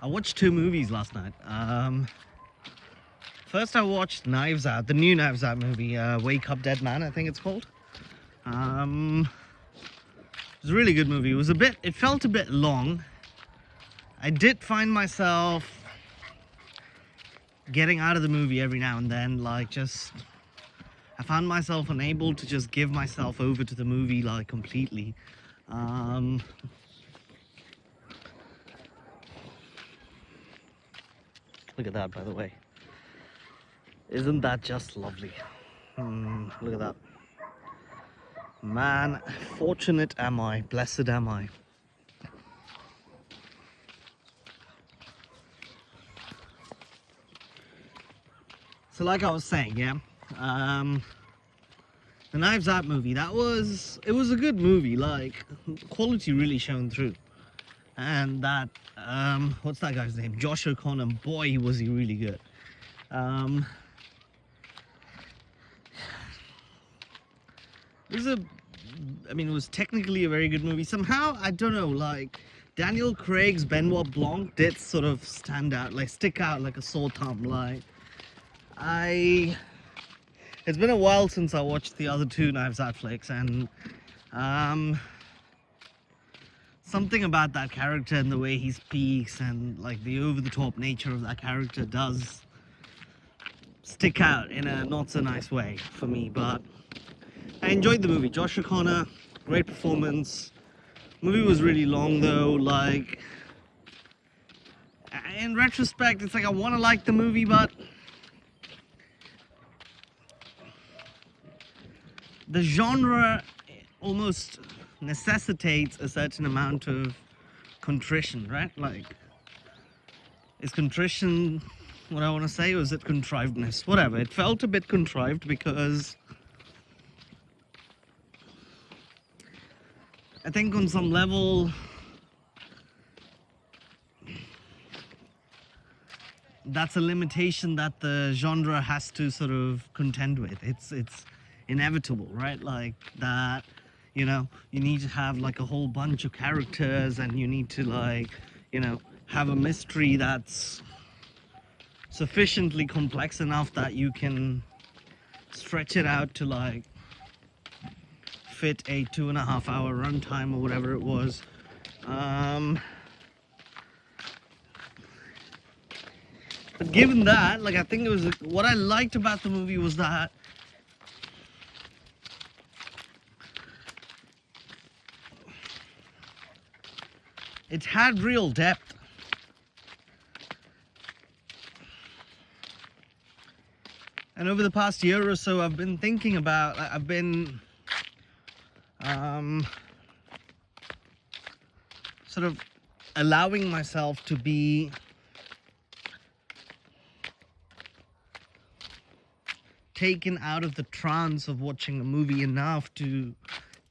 I watched two movies last night. First I watched Knives Out, the new Knives Out movie, Wake Up Dead Man, I think it's called. It was a really good movie. It felt a bit long. I did find myself getting out of the movie every now and then, I found myself unable to just give myself over to the movie, completely. Look at that, by the way. Isn't that just lovely? Look at that. Man, fortunate am I, blessed am I. So like I was saying, yeah, the Knives Out movie, it was a good movie, quality really shone through. And that, what's that guy's name? Josh O'Connor, boy, was he really good. It was technically a very good movie. Somehow, I don't know, Daniel Craig's Benoit Blanc did sort of stand out, stick out like a sore thumb. It's been a while since I watched the other two Knives Out flicks, and something about that character and the way he speaks and the over-the-top nature of that character does stick out in a not so nice way for me. But I enjoyed the movie. Josh O'Connor, great performance. Movie was really long though. In retrospect, it's I want to like the movie, but the genre almost necessitates a certain amount of contrition, right? Is contrition what I want to say, or is it contrivedness? Whatever. It felt a bit contrived because I think on some level that's a limitation that the genre has to sort of contend with. It's inevitable, right? That, you need to have a whole bunch of characters, and you need to have a mystery that's sufficiently complex enough that you can stretch it out to fit a 2.5 hour runtime or whatever it was. But given that, I think what I liked about the movie was that it had real depth. And over the past year or so, I've been thinking about, sort of allowing myself to be taken out of the trance of watching a movie enough to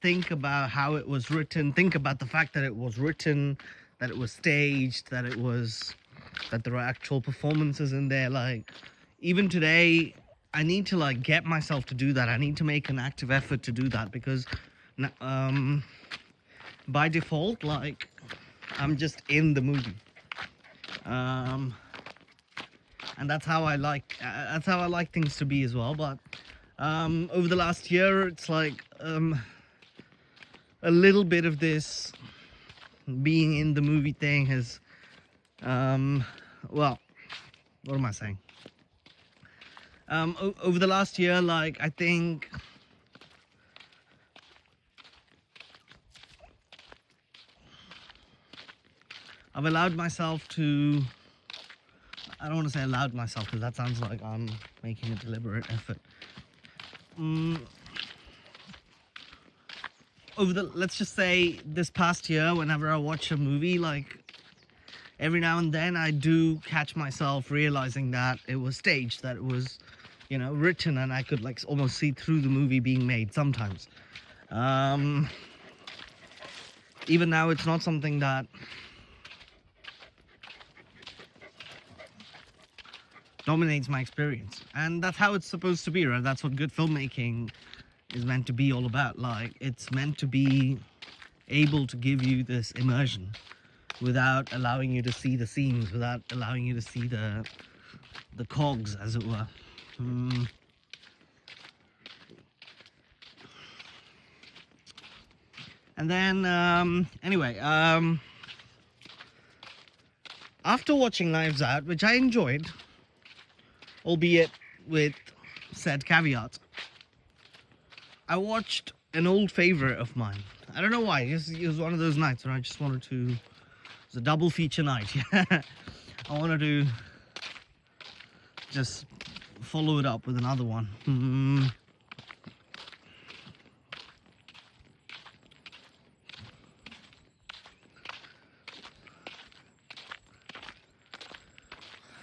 think about how it was written, think about the fact that it was written, that it was staged, that there are actual performances in there. Even today, I need to get myself to do that. I need to make an active effort to do that, because by default, I'm just in the movie. And that's how I like things to be as well. But over the last year, it's a little bit of this being in the movie thing has, well, what am I saying? Over the last year, I think I've allowed myself to, I don't want to say allowed myself, because that sounds like I'm making a deliberate effort. Let's just say this past year, whenever I watch a movie, every now and then I do catch myself realizing that it was staged, that it was, written, and I could almost see through the movie being made sometimes. Even now, it's not something that dominates my experience, and that's how it's supposed to be, right? That's what good filmmaking is meant to be all about. It's meant to be able to give you this immersion. without allowing you to see the scenes, without allowing you to see the cogs, as it were. And then, anyway, after watching Knives Out, which I enjoyed, albeit with said caveats, I watched an old favorite of mine. I don't know why. It was one of those nights where I just wanted to. It was a double feature night. I wanted to just follow it up with another one.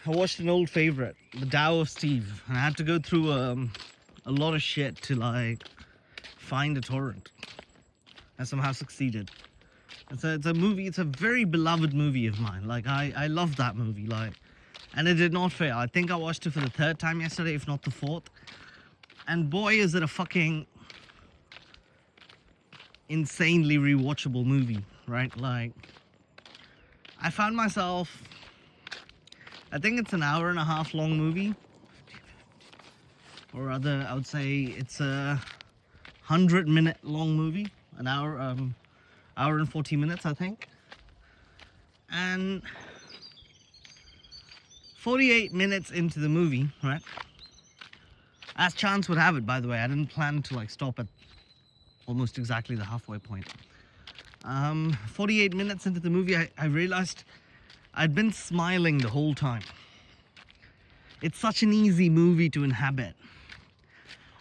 I watched an old favorite, the Dao of Steve, and I had to go through a lot of shit to like find a torrent. I somehow succeeded. It's a movie. It's a very beloved movie of mine. Like I love that movie. Like, and it did not fail. I think I watched it for the third time yesterday, if not the fourth. And boy, is it a fucking insanely rewatchable movie, right? Like, I found myself. I think it's an hour and a half long movie, or rather, I would say it's a 100-minute long movie. An hour and 40 minutes, I think. And 48 minutes into the movie, right? As chance would have it, by the way, I didn't plan to like stop at almost exactly the halfway point. 48 minutes into the movie, I realized I'd been smiling the whole time. It's such an easy movie to inhabit.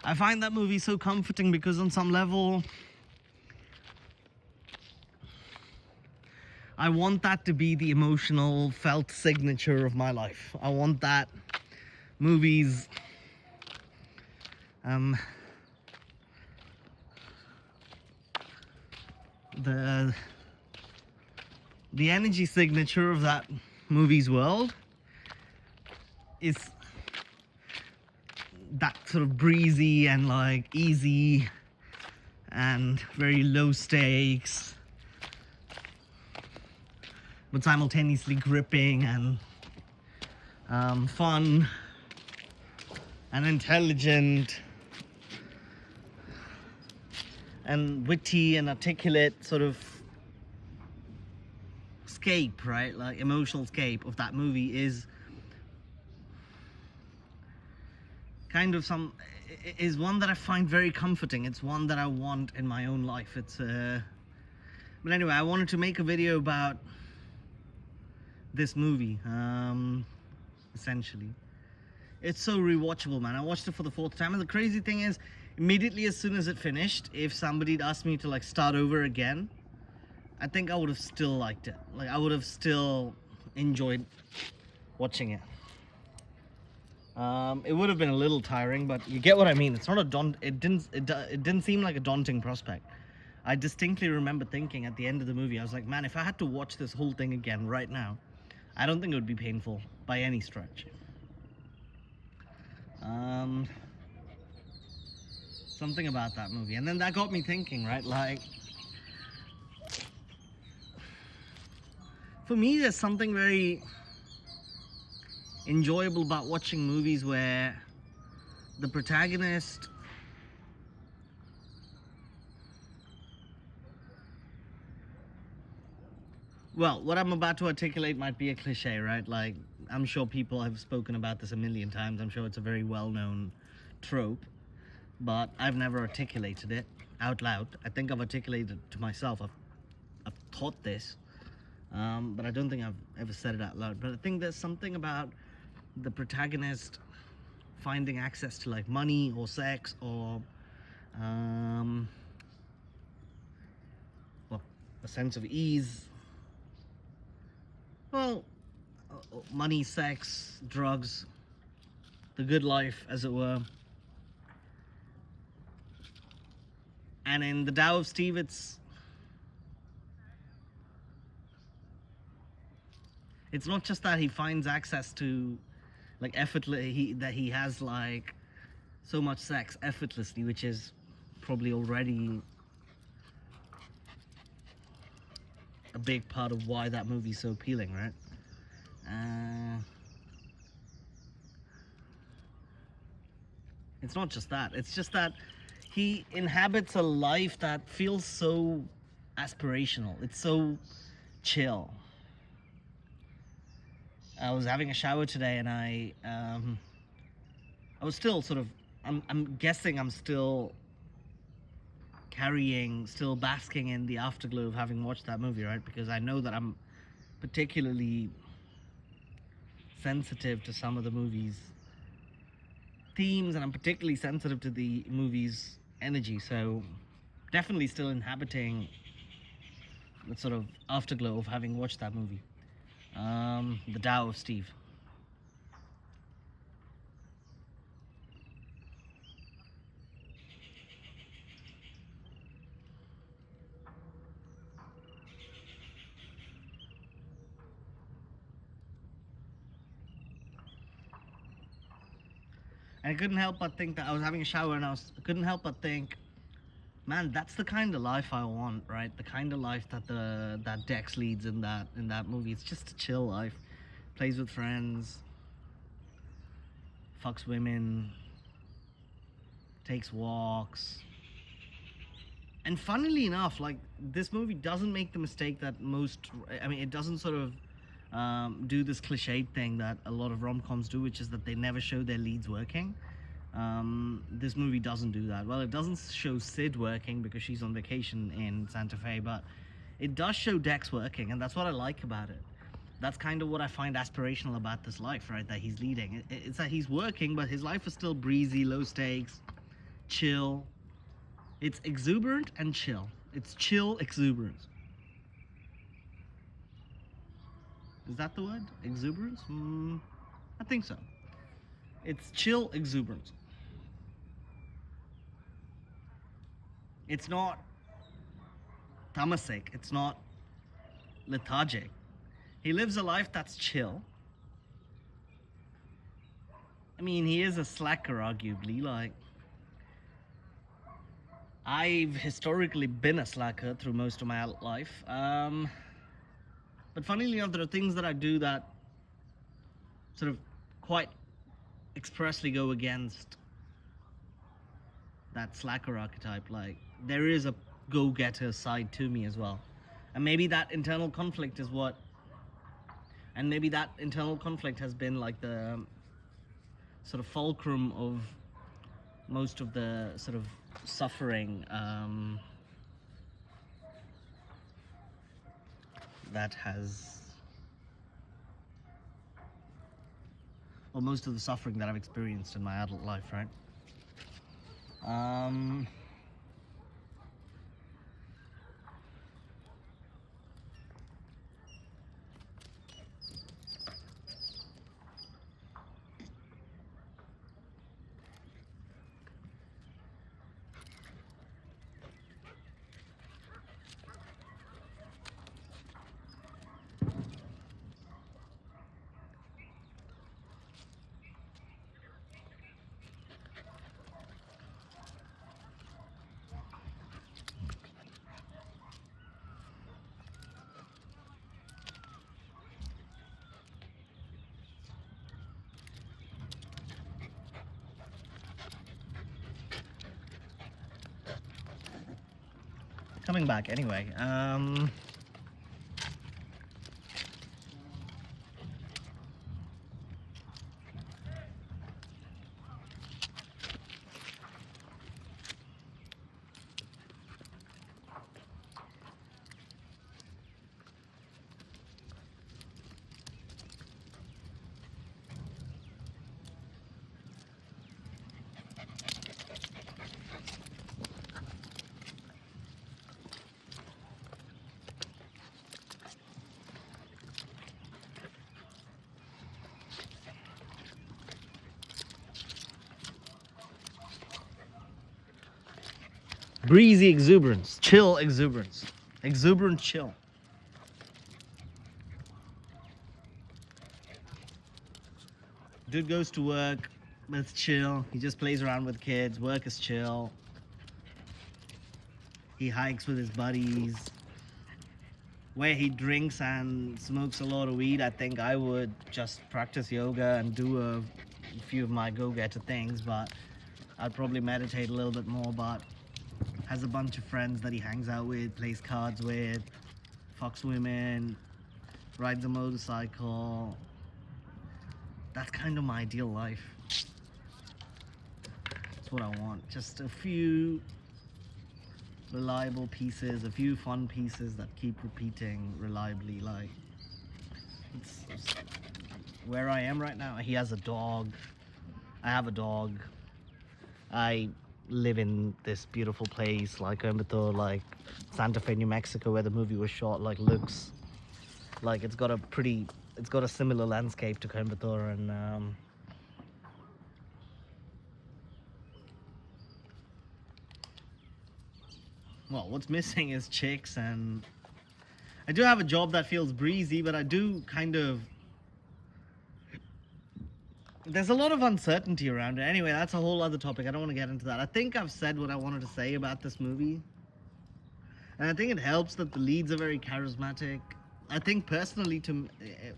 I find that movie so comforting because on some level, I want that to be the emotional felt signature of my life. I want that movie's the energy signature of that movie's world is that sort of breezy and like easy and very low stakes, but simultaneously gripping and fun and intelligent and witty and articulate sort of scape, right? Like emotional scape of that movie is kind of is one that I find very comforting. It's one that I want in my own life. But anyway, I wanted to make a video about this movie, essentially. It's so rewatchable, man. I watched it for the fourth time, and the crazy thing is, immediately as soon as it finished, if somebody'd asked me to like start over again, I think I would have still liked it. Like I would have still enjoyed watching it. It would have been a little tiring, but you get what I mean. It's not it didn't seem like a daunting prospect. I distinctly remember thinking at the end of the movie, I was like, man, if I had to watch this whole thing again right now, I don't think it would be painful by any stretch. Something about that movie. And then that got me thinking, right? Like, for me, there's something very enjoyable about watching movies where the protagonist well, what I'm about to articulate might be a cliche, right? Like, I'm sure people have spoken about this a million times. I'm sure it's a very well-known trope, but I've never articulated it out loud. I think I've articulated it to myself. I've thought this, but I don't think I've ever said it out loud. But I think there's something about the protagonist finding access to like money or sex or well, a sense of ease. Well, money, sex, drugs, the good life, as it were. And in the Dao of Steve, it's not just that he finds access to like effortlessly, that he has like so much sex effortlessly, which is probably already a big part of why that movie's so appealing, right? It's not just that. It's just that he inhabits a life that feels so aspirational. It's so chill. I was having a shower today, and I was still sort of. I'm guessing I'm still still basking in the afterglow of having watched that movie, right? Because I know that I'm particularly sensitive to some of the movie's themes, and I'm particularly sensitive to the movie's energy. So definitely still inhabiting the sort of afterglow of having watched that movie. The Dao of Steve. And I couldn't help but think that I was having a shower, and I couldn't help but think, man, that's the kind of life I want, right? The kind of life that Dex leads in that movie. It's just a chill life. Plays with friends, fucks women, takes walks. And funnily enough, like, this movie doesn't make the mistake that it doesn't sort of do this cliched thing that a lot of rom-coms do, which is that they never show their leads working. This movie doesn't do that. Well, it doesn't show Sid working because she's on vacation in Santa Fe, but it does show Dex working, and that's what I like about it. That's kind of what I find aspirational about this life, right, that he's leading. It's that he's working, but his life is still breezy, low stakes, chill. It's exuberant and chill. It's chill exuberance. Is that the word? Exuberance? I think so. It's chill exuberance. It's not tamasic. It's not lethargic. He lives a life that's chill. I mean, he is a slacker, arguably. Like, I've historically been a slacker through most of my adult life. But funnily enough, there are things that I do that sort of quite expressly go against that slacker archetype. Like, there is a go-getter side to me as well. And maybe that internal conflict has been like the sort of fulcrum of most of the sort of suffering most of the suffering that I've experienced in my adult life, right? Coming back anyway. Breezy exuberance, chill exuberance, exuberant chill. Dude goes to work, but it's chill. He just plays around with kids. Work is chill. He hikes with his buddies. where he drinks and smokes a lot of weed, I think I would just practice yoga and do a few of my go-getter things, but I'd probably meditate a little bit more. But has a bunch of friends that he hangs out with, plays cards with, fucks women, rides a motorcycle. That's kind of my ideal life. That's what I want. Just a few reliable pieces, a few fun pieces that keep repeating reliably. Like, it's where I am right now. He has a dog. I have a dog. I live in this beautiful place like Coimbatore, like Santa Fe, New Mexico, where the movie was shot. Like, looks like it's got a similar landscape to Coimbatore, and well, what's missing is chicks. And I do have a job that feels breezy, but I do kind of, there's a lot of uncertainty around it. Anyway, that's a whole other topic. I don't want to get into that. I think I've said what I wanted to say about this movie. And I think it helps that the leads are very charismatic. I think personally,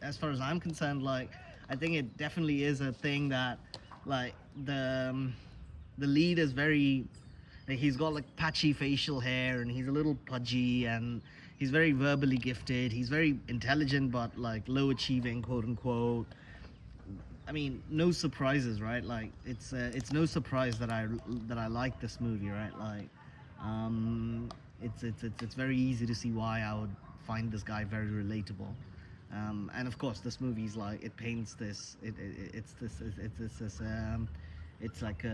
as far as I'm concerned, like, I think it definitely is a thing that, like, the lead is very, like, he's got like patchy facial hair and he's a little pudgy and he's very verbally gifted. He's very intelligent, but like low achieving, quote unquote. I mean, no surprises, right? Like, it's no surprise that I like this movie, right? Like, it's very easy to see why I would find this guy very relatable. And of course, this movie's like, it paints this. It's like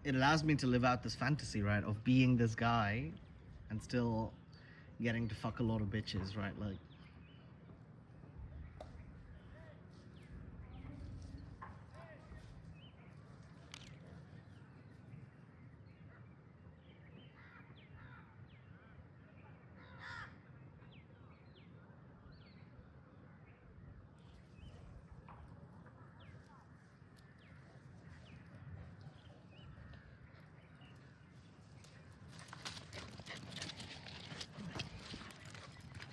it allows me to live out this fantasy, right, of being this guy and still getting to fuck a lot of bitches, right? Like,